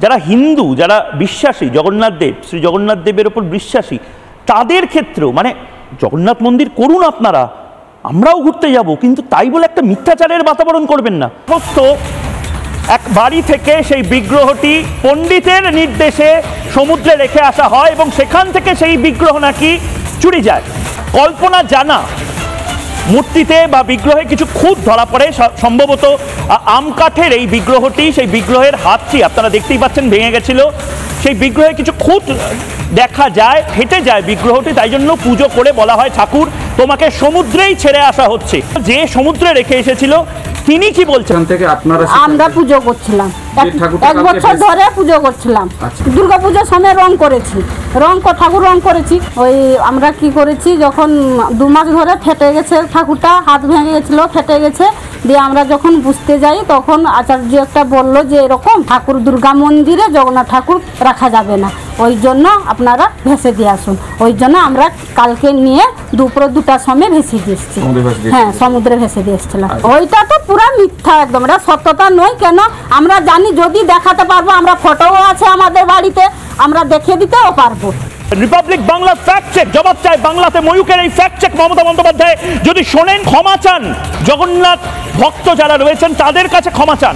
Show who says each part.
Speaker 1: যারা হিন্দু, যারা বিশ্বাসী, জগন্নাথ দেব, শ্রী জগন্নাথ দেবের ওপর বিশ্বাসী, তাদের ক্ষেত্রেও মানে জগন্নাথ মন্দির করুন আপনারা, আমরাও ঘুরতে যাব, কিন্তু তাই বলে একটা মিথ্যাচারের বাতাবরণ করবেন না। সমস্ত এক বাড়ি থেকে সেই বিগ্রহটি পণ্ডিতের নির্দেশে সমুদ্রে রেখে আসা হয় এবং সেখান থেকে সেই বিগ্রহ নাকি চুরি যায়। কল্পনা জানা মূর্তিতে বা বিগ্রহে কিছু খুঁত ধরা পড়ে, সম্ভবত আম কাঠের এই বিগ্রহটি, সেই বিগ্রহের হাতটি আপনারা দেখতেই পাচ্ছেন ভেঙে গেছিল, সেই বিগ্রহে কিছু খুঁত দেখা যায়, ফেটে যায় বিগ্রহটি, তাই জন্য পুজো করে বলা হয় ঠাকুর তোমাকে সমুদ্রেই ছেড়ে আসা হচ্ছে। যে সমুদ্রে রেখে এসেছিল তিনি কি বলছেন?
Speaker 2: থেকে আপনারা
Speaker 3: আমরা পুজো করছিলাম, এক বছর ধরে পুজো করছিলাম। দুর্গা পুজোর সময় রং করেছি, ঠাকুর রং করেছি। ওই আমরা কি করেছি, যখন 2 মাস ধরে ফেটে গেছে ঠাকুরটা, হাত ভেঙে গেছিলো, ফেটে গেছে, দিয়ে আমরা যখন বুঝতে যাই তখন আচার্য একটা বললো যে এরকম ঠাকুর দুর্গা মন্দিরে জগন্নাথ ঠাকুর রাখা যাবে না, ওই জন্য আপনারা ভেসে দিয়ে আসুন। ওই জন্য আমরা কালকে নিয়ে দুপুরে 2টার সময় ভেসে দিয়ে এসেছি। হ্যাঁ, সমুদ্রে ভেসে দিয়ে এসেছিলাম। ওইটা তো পুরো মিথ্যা, একদম এটা সত্যতা নয়। কেন আমরা জানি, যদি দেখাতে পারবো, আমরা ফটোও আছে আমাদের বাড়িতে, আমরা দেখিয়ে দিতেও পারবো।
Speaker 1: রিপাবলিক বাংলা ফ্যাক্ট চেক, জবাব চাই বাংলাতে ময়ূকের এই ফ্যাক্ট চেক। মমতা বন্দ্যোপাধ্যায় যদি শোনেন, ক্ষমা চান, জগন্নাথ ভক্ত যারা রয়েছেন তাদের কাছে ক্ষমা চান।